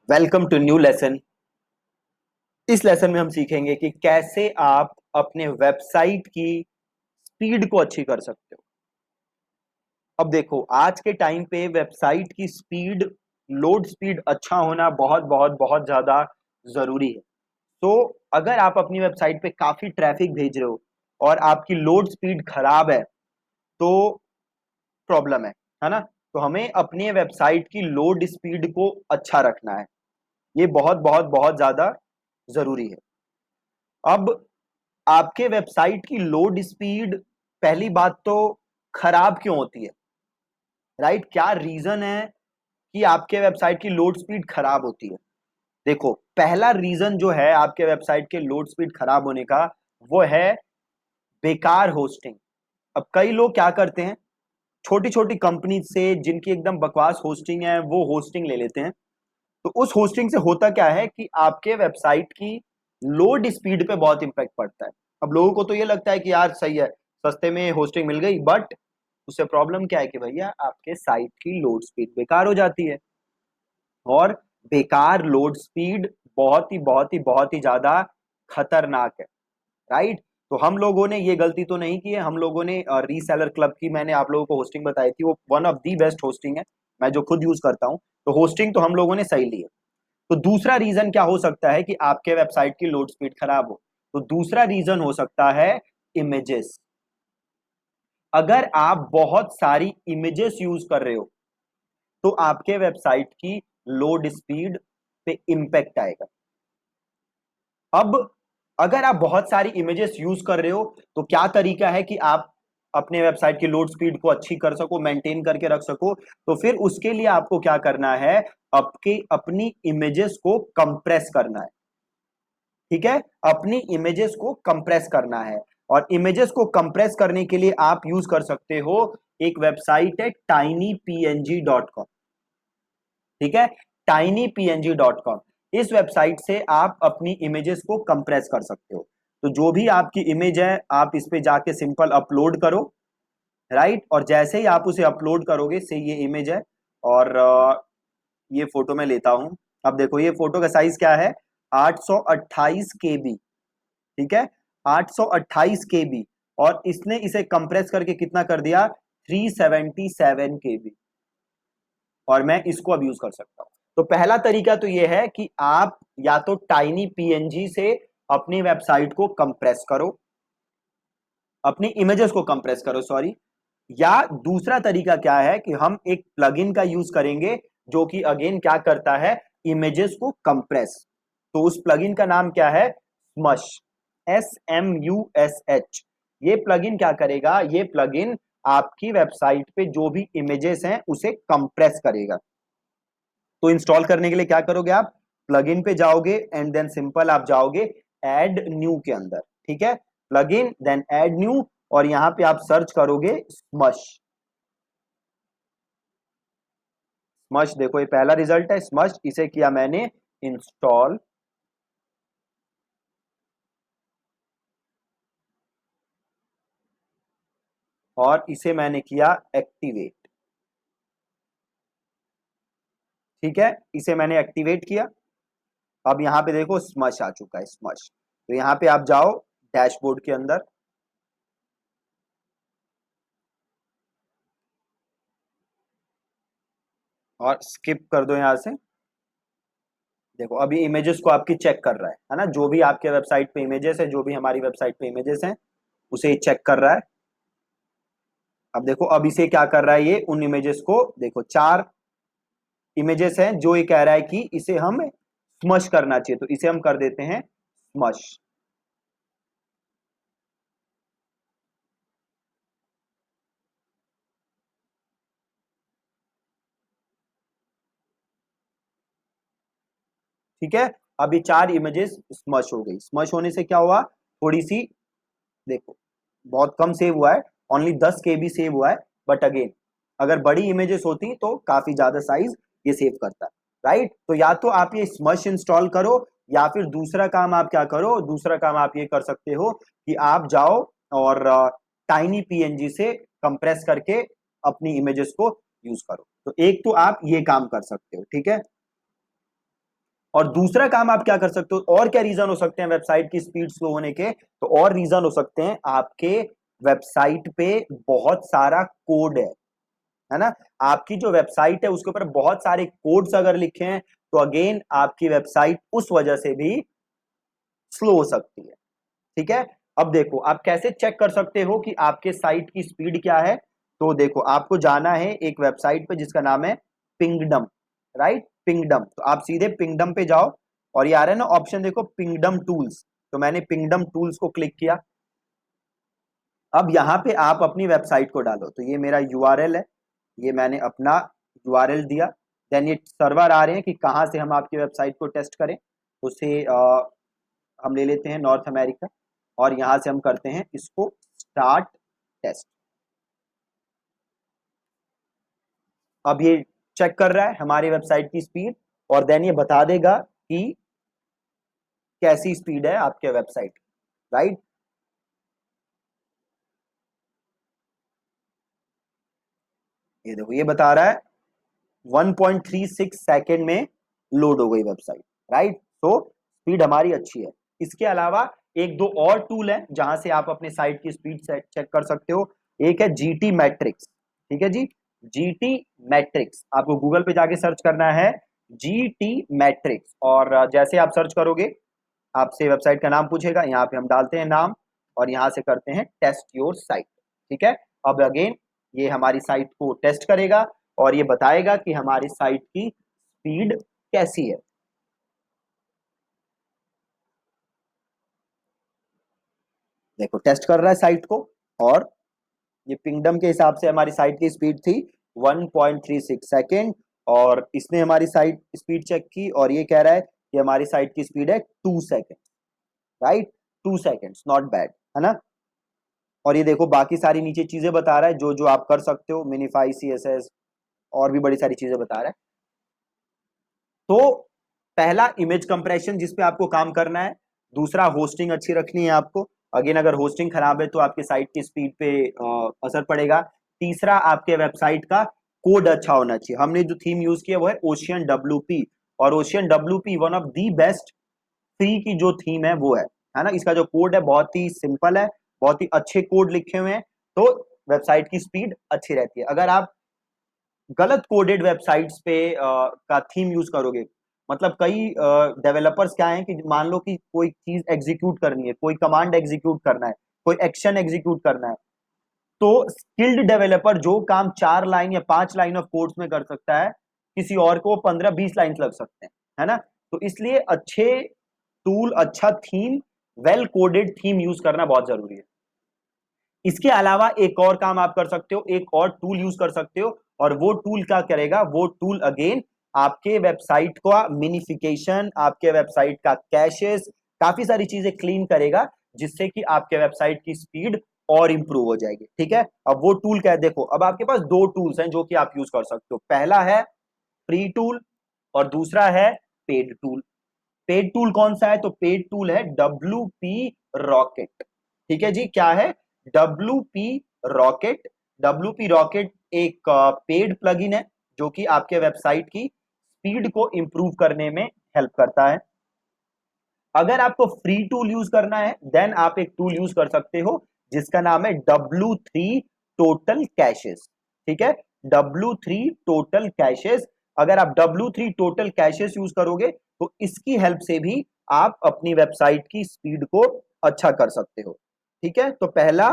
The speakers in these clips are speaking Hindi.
Welcome to new lesson. इस लेसन में हम सीखेंगे कि कैसे आप अपने वेबसाइट की स्पीड को अच्छी कर सकते हो। अब देखो, आज के टाइम पे वेबसाइट की स्पीड, लोड स्पीड अच्छा होना बहुत बहुत बहुत ज्यादा जरूरी है। तो अगर आप अपनी वेबसाइट पे काफी ट्रैफिक भेज रहे हो और आपकी लोड स्पीड खराब है तो प्रॉब्लम है ना। तो हमें अपनी वेबसाइट की लोड स्पीड को अच्छा रखना है। ये बहुत बहुत बहुत ज्यादा जरूरी है। अब आपके वेबसाइट की लोड स्पीड, पहली बात तो खराब क्यों होती है, राइट? क्या रीजन है कि आपके वेबसाइट की लोड स्पीड खराब होती है? देखो, पहला रीजन जो है आपके वेबसाइट के लोड स्पीड खराब होने का, वो है बेकार होस्टिंग। अब कई लोग क्या करते हैं, छोटी छोटी कंपनी से जिनकी एकदम बकवास होस्टिंग है वो होस्टिंग ले लेते हैं। तो उस होस्टिंग से होता क्या है कि आपके वेबसाइट की लोड स्पीड पे बहुत इंपैक्ट पड़ता है। अब लोगों को तो ये लगता है कि यार सही है, सस्ते में होस्टिंग मिल गई, बट उससे प्रॉब्लम क्या है कि भैया आपके साइट की लोड स्पीड बेकार हो जाती है। और बेकार लोड स्पीड बहुत ही ज्यादा खतरनाक है, राइट? तो हम लोगों ने ये गलती तो नहीं की है। हम लोगों ने रीसेलर क्लब की, मैंने आप लोगों को होस्टिंग बताई थी, वो one of the best hosting है, मैं जो खुद यूज करता हूं। तो होस्टिंग तो हम लोगों ने सही ली है। तो दूसरा रीजन क्या हो सकता है कि आपके वेबसाइट की लोड स्पीड खराब हो? तो दूसरा रीजन हो सकता है इमेजेस। अगर आप बहुत सारी इमेजेस यूज कर रहे हो तो आपके वेबसाइट की लोड स्पीड पे इंपैक्ट आएगा। अब अगर आप बहुत सारी इमेजेस यूज कर रहे हो तो क्या तरीका है कि आप अपने वेबसाइट की लोड स्पीड को अच्छी कर सको, मेंटेन करके रख सको? तो फिर उसके लिए आपको क्या करना है, आपके अपनी इमेजेस को कंप्रेस करना है। ठीक है, अपनी इमेजेस को कंप्रेस करना है। और इमेजेस को कंप्रेस करने के लिए आप यूज कर सकते हो, एक वेबसाइट है tinypng.com। ठीक है, tinypng.com। इस वेबसाइट से आप अपनी इमेजेस को कंप्रेस कर सकते हो। तो जो भी आपकी इमेज है आप इस पे जाके सिंपल अपलोड करो, राइट? और जैसे ही आप उसे अपलोड करोगे, से ये इमेज है और ये फोटो मैं लेता हूं। अब देखो, ये फोटो का साइज क्या है, 828 KB। ठीक है, 828 KB। और इसने इसे कंप्रेस करके कितना कर दिया, 377 KB। और मैं इसको अब यूज कर सकता हूं। तो पहला तरीका तो ये है कि आप या तो टाइनी पीएनजी से अपनी वेबसाइट को कंप्रेस करो, अपनी इमेजेस को कंप्रेस करो, सॉरी। या दूसरा तरीका क्या है कि हम एक प्लगइन का यूज करेंगे जो कि अगेन क्या करता है, इमेजेस को कंप्रेस। तो उस प्लगइन का नाम क्या है, स्मश, SMUSH। ये प्लगइन क्या करेगा, ये प्लगइन आपकी वेबसाइट पे जो भी इमेजेस हैं उसे कंप्रेस करेगा। तो इंस्टॉल करने के लिए क्या करोगे, आप प्लगइन पे जाओगे एंड देन सिंपल आप जाओगे ऐड न्यू के अंदर। ठीक है, प्लगइन देन ऐड न्यू, और यहां पे आप सर्च करोगे स्मश। स्मश, देखो ये पहला रिजल्ट है स्मश, इसे किया मैंने इंस्टॉल। और इसे मैंने किया एक्टिवेट। ठीक है, इसे मैंने एक्टिवेट किया। अब यहां पे देखो स्मश आ चुका है, स्मश। तो यहां पे आप जाओ डैशबोर्ड के अंदर और स्किप कर दो यहां से। देखो अभी इमेजेस को आपकी चेक कर रहा है ना, जो भी आपके वेबसाइट पे इमेजेस है, जो भी हमारी वेबसाइट पे इमेजेस हैं उसे चेक कर रहा है। अब देखो, अब इसे क्या कर रहा है, ये उन इमेजेस को देखो, 4 इमेजेस हैं जो ये कह रहा है कि इसे हम स्मश करना चाहिए, तो इसे हम कर देते हैं स्मश। ठीक है, अभी 4 इमेजेस स्मश हो गई। स्मश होने से क्या हुआ, थोड़ी सी, देखो बहुत कम सेव हुआ है, ओनली 10 KB सेव हुआ है। बट अगेन, अगर बड़ी इमेजेस होती तो काफी ज्यादा साइज ये सेव करता, राइट? तो या तो आप ये स्मश इंस्टॉल करो, या फिर दूसरा काम आप क्या करो, दूसरा काम आप ये कर सकते हो कि आप जाओ और टाइनी पीएनजी से कंप्रेस करके अपनी इमेजेस को यूज करो। तो एक तो आप ये काम कर सकते हो, ठीक है। और दूसरा काम आप क्या कर सकते हो, और क्या रीजन हो सकते हैं वेबसाइट की स्पीड स्लो होने के, तो और रीजन हो सकते हैं आपके वेबसाइट पे बहुत सारा कोड है ना। आपकी जो वेबसाइट है उसके ऊपर बहुत सारे कोड्स अगर लिखे हैं तो अगेन आपकी वेबसाइट उस वजह से भी स्लो हो सकती है। ठीक है, अब देखो आप कैसे चेक कर सकते हो कि आपके साइट की स्पीड क्या है। तो देखो आपको जाना है एक वेबसाइट पे जिसका नाम है पिंगडम, राइट, पिंगडम। तो आप सीधे पिंगडम पे जाओ और ये आ रहा है ना ऑप्शन, देखो पिंगडम टूल्स। तो मैंने पिंगडम टूल्स को क्लिक किया। अब यहाँ पे आप अपनी वेबसाइट को डालो। तो ये मेरा यूआरएल है, ये मैंने अपना यूआरएल दिया। देन ये सर्वर आ रहे हैं कि कहाँ से हम आपकी वेबसाइट को टेस्ट करें। उसे हम ले लेते हैं नॉर्थ अमेरिका और यहां से हम करते हैं इसको स्टार्ट टेस्ट। अब ये चेक कर रहा है हमारी वेबसाइट की स्पीड और देन ये बता देगा कि कैसी स्पीड है आपके वेबसाइट, राइट। ये देखो ये बता रहा है 1.36 सेकेंड में लोड हो गई वेबसाइट, राइट। तो स्पीड हमारी अच्छी है। इसके अलावा एक दो और टूल है जहां से आप अपने साइट की स्पीड चेक कर सकते हो। एक है जीटी मैट्रिक्स, ठीक है जी, जीटी मैट्रिक्स। आपको गूगल पे जाके सर्च करना है जीटी मैट्रिक्स और जैसे आप सर्च करोगे आपसे वेबसाइट का नाम पूछेगा, यहाँ पे हम डालते हैं नाम और यहाँ से करते हैं टेस्ट योर साइट। ठीक है, अब अगेन ये हमारी साइट को टेस्ट करेगा और ये बताएगा कि हमारी साइट की स्पीड कैसी है। देखो टेस्ट कर रहा है साइट को और ये पिंगडम के हिसाब से हमारी साइट की स्पीड थी 1.36 सेकेंड और इसने हमारी साइट स्पीड चेक की और ये कह रहा है कि हमारी साइट की स्पीड है 2 second, right. 2 second not bad, है ना। और ये देखो बाकी सारी नीचे चीजें बता रहा है जो जो आप कर सकते हो, मिनिफाई सीएसएस और भी बड़ी सारी चीजें बता रहा है। तो पहला इमेज कंप्रेशन जिस पे आपको काम करना है, दूसरा होस्टिंग अच्छी रखनी है आपको। अगेन अगर होस्टिंग खराब है तो आपकी साइट की स्पीड पे असर पड़ेगा। तीसरा आपके वेबसाइट का कोड अच्छा होना चाहिए। हमने जो थीम यूज किया वो है ओशियन डब्ल्यूपी और ocean WP one of the best free की जो थीम है ना। इसका जो कोड है बहुत ही सिंपल है, बहुत ही अच्छे कोड लिखे हुए हैं, तो वेबसाइट की स्पीड अच्छी रहती है। अगर आप गलत कोडेड वेबसाइट्स पे का थीम यूज करोगे, मतलब कई डेवलपर्स क्या है कि मान लो कि कोई चीज एग्जीक्यूट करनी है, कोई कमांड एग्जीक्यूट करना है, कोई एक्शन एग्जीक्यूट करना है, तो स्किल्ड डेवलपर जो काम 4 लाइन या 5 लाइन ऑफ कोड्स में कर सकता है, किसी और को 15-20 लाइन लग सकते हैं, है ना। तो इसलिए अच्छे टूल, अच्छा theme, well coded theme use करना बहुत जरूरी है। इसके अलावा एक और काम आप कर सकते हो, एक और टूल यूज कर सकते हो और वो टूल क्या करेगा, वो टूल अगेन आपके वेबसाइट का मिनिफिकेशन, आपके वेबसाइट का कैशेस, काफी सारी चीजें क्लीन करेगा जिससे कि आपके वेबसाइट की स्पीड और इंप्रूव हो जाएगी। ठीक है, अब वो टूल क्या है, देखो अब आपके पास दो टूल्स हैं जो कि आप यूज कर सकते हो। पहला है फ्री टूल और दूसरा है पेड टूल। पेड टूल कौन सा है, तो पेड टूल है WP रॉकेट। ठीक है जी, क्या है, WP रॉकेट। WP रॉकेट एक पेड प्लगइन है जो कि आपके वेबसाइट की स्पीड को इंप्रूव करने में हेल्प करता है। अगर आपको फ्री टूल यूज करना है देन आप एक टूल यूज कर सकते हो जिसका नाम है W3 टोटल कैशेस। ठीक है, W3 टोटल कैशेस। अगर आप W3 टोटल कैशेस यूज करोगे तो इसकी हेल्प से भी आप अपनी वेबसाइट की स्पीड को अच्छा कर सकते हो। ठीक है, तो पहला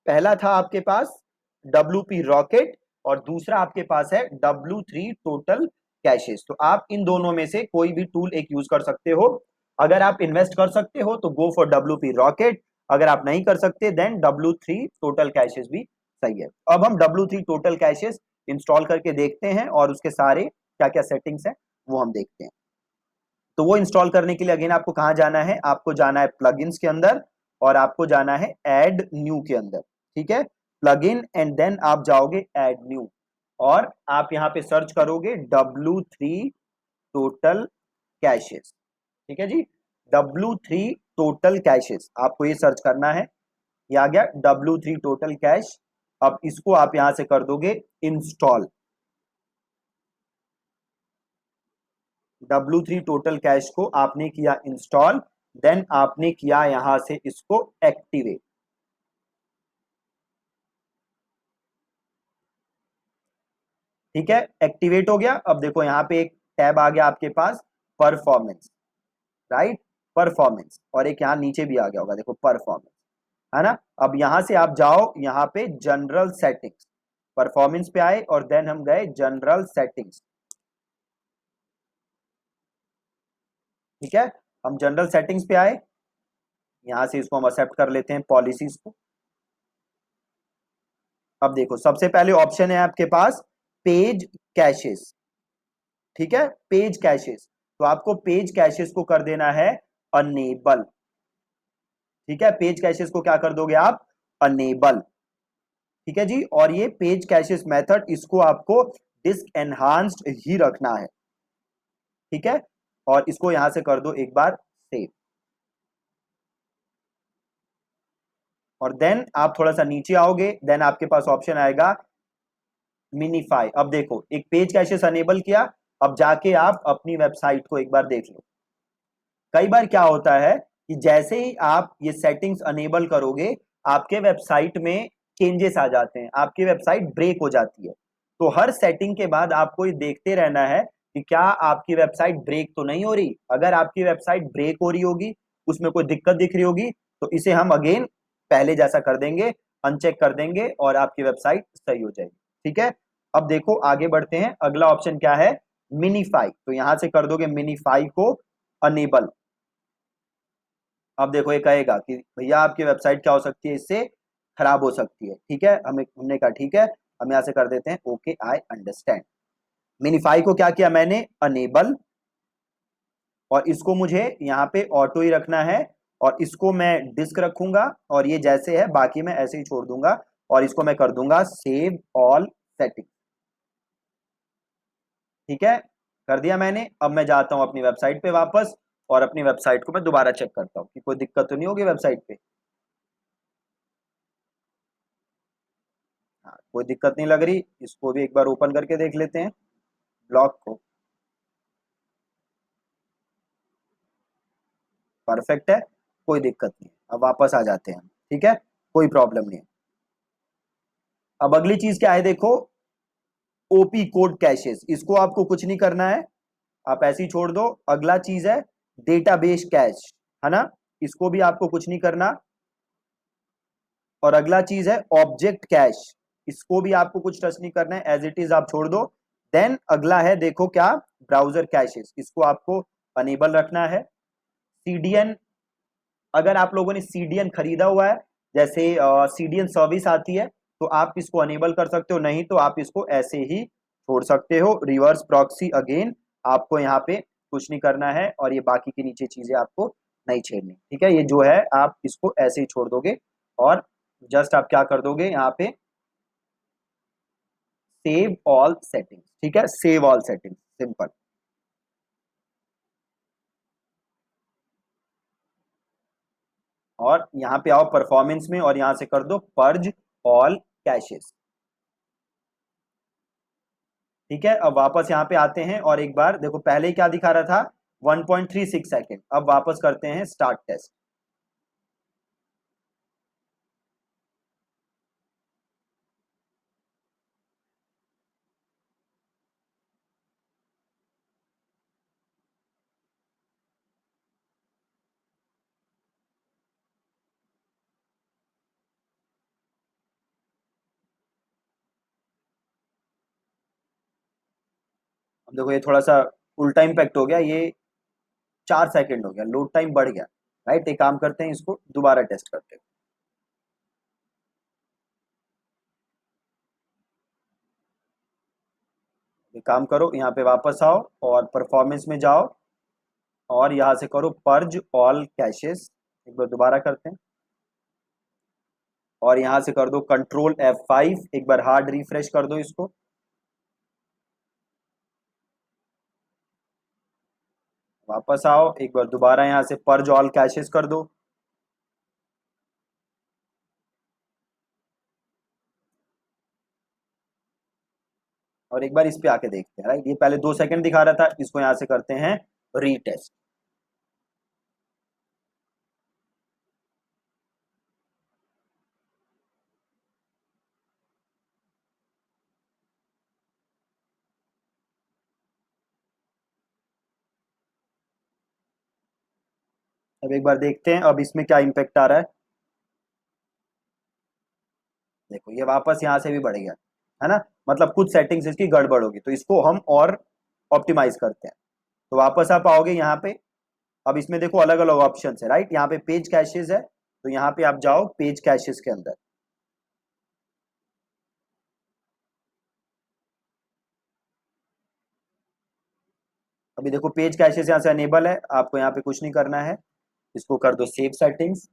पहला था आपके पास WP रॉकेट और दूसरा आपके पास है W3 टोटल कैशेस। तो आप इन दोनों में से कोई भी टूल एक यूज कर सकते हो। अगर आप इन्वेस्ट कर सकते हो तो गो फॉर WP रॉकेट, अगर आप नहीं कर सकते देन W3 टोटल कैशेस भी सही है। अब हम W3 टोटल कैशेस इंस्टॉल करके देखते हैं और उसके सारे क्या क्या सेटिंग्स हैं वो हम देखते हैं। तो वो इंस्टॉल करने के लिए अगेन आपको कहां जाना है, आपको जाना है प्लगइन्स के अंदर और आपको जाना है ऐड न्यू के अंदर। ठीक है, प्लगइन एंड देन आप जाओगे ऐड न्यू और आप यहां पे सर्च करोगे W3 टोटल कैशेस। ठीक है जी, W3 टोटल कैशेस आपको ये सर्च करना है। ये आ गया W3 टोटल कैश। अब इसको आप यहां से कर दोगे इंस्टॉल। W3 टोटल कैश को आपने किया इंस्टॉल, देन आपने किया यहां से इसको एक्टिवेट। ठीक है, एक्टिवेट हो गया। अब देखो यहाँ पे एक टैब आ गया आपके पास, परफॉर्मेंस, राइट, परफॉर्मेंस, और एक यहाँ नीचे भी आ गया होगा, देखो परफॉर्मेंस, है ना। अब यहां से आप जाओ यहाँ पे जनरल सेटिंग्स, परफॉर्मेंस पे आए और देन हम गए जनरल सेटिंग्स। ठीक है, हम जनरल सेटिंग्स पे आए, यहां से इसको हम एक्सेप्ट कर लेते हैं पॉलिसीज को। अब देखो सबसे पहले ऑप्शन है आपके पास पेज कैशेस। ठीक है, पेज कैशेस, तो आपको पेज कैशेस को कर देना है अनेबल। ठीक है, पेज कैशेस को क्या कर दोगे आप, अनेबल। ठीक है जी, और ये पेज कैशेस मेथड इसको आपको डिस्क एनहांस्ड ही रखना है। ठीक है, और इसको यहां से कर दो एक बार सेव, और देन आप थोड़ा सा नीचे आओगे, देन आपके पास ऑप्शन आएगा मिनीफाई। अब देखो एक पेज कैशेस अनेबल किया, अब जाके आप अपनी वेबसाइट को एक बार देख लो। कई बार क्या होता है कि जैसे ही आप ये सेटिंग्स अनेबल करोगे, आपके वेबसाइट में चेंजेस आ जाते हैं, आपकी वेबसाइट ब्रेक हो जाती है। तो हर सेटिंग के बाद आपको ये देखते रहना है कि क्या आपकी वेबसाइट ब्रेक तो नहीं हो रही। अगर आपकी वेबसाइट ब्रेक हो रही होगी, उसमें कोई दिक्कत दिख रही होगी, तो इसे हम अगेन पहले जैसा कर देंगे, अनचेक कर देंगे और आपकी वेबसाइट सही हो जाएगी। ठीक है, अब देखो आगे बढ़ते हैं, अगला ऑप्शन क्या है, मिनीफाई। तो यहां से कर दोगे मिनीफाई को अनेबल। अब देखो ये कहेगा कि भैया आपकी वेबसाइट क्या हो सकती है, इससे खराब हो सकती है। ठीक है, हमने कहा ठीक है, हम यहां से कर देते हैं ओके आई अंडरस्टैंड। मिनीफाई को क्या किया मैंने, अनेबल, और इसको मुझे यहाँ पे ऑटो ही रखना है, और इसको मैं डिस्क रखूंगा, और ये जैसे है बाकी मैं ऐसे ही छोड़ दूंगा, और इसको मैं कर दूंगा सेव ऑल सेटिंग। ठीक है, कर दिया मैंने। अब मैं जाता हूं अपनी वेबसाइट पे वापस, और अपनी वेबसाइट को मैं दोबारा चेक करता हूँ कि कोई दिक्कत तो नहीं होगी वेबसाइट पे। हाँ, कोई दिक्कत नहीं लग रही, इसको भी एक बार ओपन करके देख लेते हैं ब्लॉग को। परफेक्ट है, कोई दिक्कत नहीं है। अब वापस आ जाते हैं हम, ठीक है, कोई प्रॉब्लम नहीं है। अब अगली चीज क्या है देखो, ओपी कोड कैशेस, इसको आपको कुछ नहीं करना है, आप ऐसे ही छोड़ दो। अगला चीज है डेटाबेस कैश, है ना, इसको भी आपको कुछ नहीं करना। और अगला चीज है ऑब्जेक्ट कैश, इसको भी आपको कुछ टच नहीं करना है, एज इट इज आप छोड़ दो। देन अगला है देखो क्या, ब्राउजर कैशेस, इसको आपको अनेबल रखना है। सीडीएन, अगर आप लोगों ने सीडीएन खरीदा हुआ है, जैसे सीडीएन सर्विस आती है, तो आप इसको अनेबल कर सकते हो, नहीं तो आप इसको ऐसे ही छोड़ सकते हो। रिवर्स प्रॉक्सी अगेन आपको यहाँ पे कुछ नहीं करना है, और ये बाकी की नीचे चीजें आपको नहीं छेड़नी। ठीक है, ये जो है आप इसको ऐसे ही छोड़ दोगे, और जस्ट आप क्या कर दोगे यहाँ पे सेव ऑल सेटिंग्स। ठीक है, सेव ऑल सेटिंग्स, सिंपल। और यहाँ पे आओ परफॉर्मेंस में, और यहाँ से कर दो पर्ज ऑल कैशेस। ठीक है, अब वापस यहाँ पे आते हैं, और एक बार देखो पहले ही क्या दिखा रहा था, 1.36 सेकेंड। अब वापस करते हैं स्टार्ट टेस्ट। अब देखो ये थोड़ा सा उल्टा इम्पैक्ट हो गया, ये 4 सेकेंड हो गया, लोड टाइम बढ़ गया। राइट, एक काम करते हैं, इसको दोबारा टेस्ट करते हैं। एक काम करो, यहाँ पे वापस आओ और परफॉर्मेंस में जाओ, और यहाँ से करो पर्ज ऑल कैशेस। एक बार दोबारा करते हैं, और यहाँ से कर दो कंट्रोल F5, एक बार हार्ड रिफ्रेश कर दो इसको। वापस आओ, एक बार दोबारा यहाँ से पर्ज ऑल कैशेस कर दो। और एक बार इस पे आके देखते हैं, राइट। ये पहले 2 सेकंड दिखा रहा था, इसको यहां से करते हैं रीटेस्ट। अब एक बार देखते हैं अब इसमें क्या इम्पेक्ट आ रहा है। देखो ये वापस यहाँ से भी बढ़ गया, है ना। मतलब कुछ सेटिंग्स इसकी गड़बड़ होगी, तो इसको हम और ऑप्टिमाइज करते हैं। तो वापस आप आओगे यहाँ पे। अब इसमें देखो अलग अलग ऑप्शन है, राइट। यहाँ पे पेज कैशेज है, तो यहाँ पे आप जाओ पेज कैशेज के अंदर। अभी देखो पेज कैशेज यहाँ से अनेबल है, आपको यहाँ पे कुछ नहीं करना है, इसको कर दो सेव सेटिंग्स।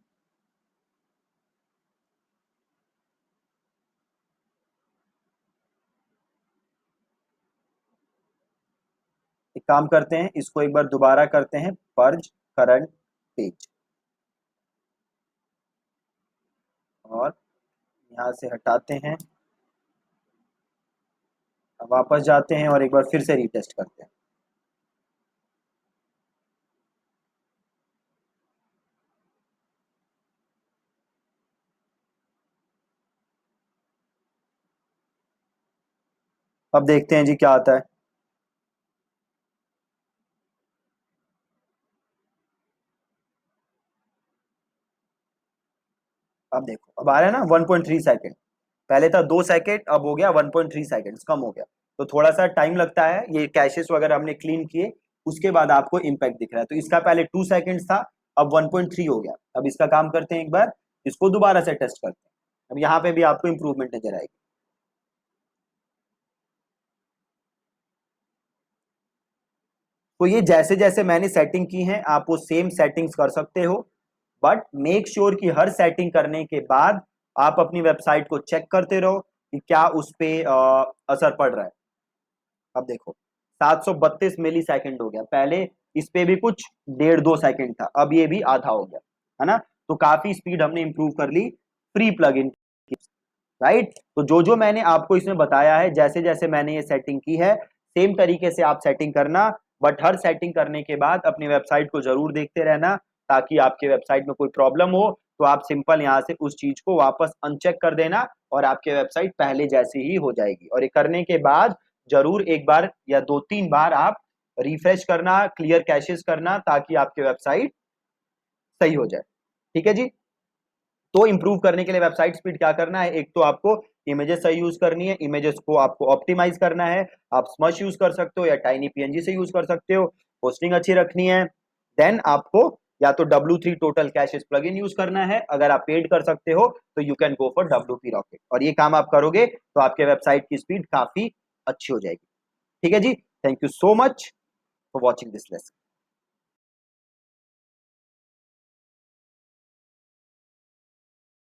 एक काम करते हैं, इसको एक बार दोबारा करते हैं, पर्ज करंट पेज, और यहाँ से हटाते हैं। अब वापस जाते हैं और एक बार फिर से रीटेस्ट करते हैं। अब देखते हैं जी क्या आता है। अब देखो अब आ रहा है ना 1.3 सेकेंड। पहले था 2 सेकेंड, अब हो गया 1.3 सेकेंड, कम हो गया। तो थोड़ा सा टाइम लगता है, ये कैशेस वगैरह हमने क्लीन किए उसके बाद आपको इम्पैक्ट दिख रहा है। तो इसका पहले 2 सेकेंड था, अब 1.3 हो गया। अब इसका काम करते हैं, एक बार इसको दोबारा से टेस्ट करते हैं। अब यहाँ पे भी आपको इंप्रूवमेंट नजर आएगी। तो ये जैसे जैसे मैंने सेटिंग की है आप वो सेम सेटिंग्स कर सकते हो, बट मेक श्योर कि हर सेटिंग करने के बाद आप अपनी वेबसाइट को चेक करते रहो कि क्या उस पे असर पड़ रहा है। अब देखो 732 मिली सेकेंड हो गया, पहले इस पे भी कुछ 1.5-2 सेकेंड था, अब ये भी आधा हो गया, है ना। तो काफी स्पीड हमने इंप्रूव कर ली फ्री प्लगइन की, राइट। तो जो जो मैंने आपको इसमें बताया है, जैसे जैसे मैंने ये सेटिंग की है सेम तरीके से आप सेटिंग करना। बट हर सेटिंग करने के बाद अपनी वेबसाइट को जरूर देखते रहना, ताकि आपके वेबसाइट में कोई प्रॉब्लम हो तो आप सिंपल यहाँ से उस चीज को वापस अनचेक कर देना और आपके वेबसाइट पहले जैसी ही हो जाएगी। और ये करने के बाद जरूर एक बार या 2-3 बार आप रिफ्रेश करना, क्लियर कैशेस करना, ताकि आपकी वेबसाइट सही हो जाए। ठीक है जी। तो इंप्रूव करने के लिए वेबसाइट स्पीड क्या करना है, एक तो आपको इमेजेस सही यूज करनी है, इमेजेस को आपको ऑप्टिमाइज करना है। आप स्मश यूज कर सकते हो या टाइनी पीएनजी से यूज कर सकते हो। होस्टिंग अच्छी रखनी है। देन आपको या तो W3 total caches plugin use करना है, अगर आप पेड कर सकते हो तो you can go for WP rocket, और ये काम आप करोगे तो आपके वेबसाइट की स्पीड काफी अच्छी हो जाएगी। ठीक है जी। Thank you so much for watching this lesson.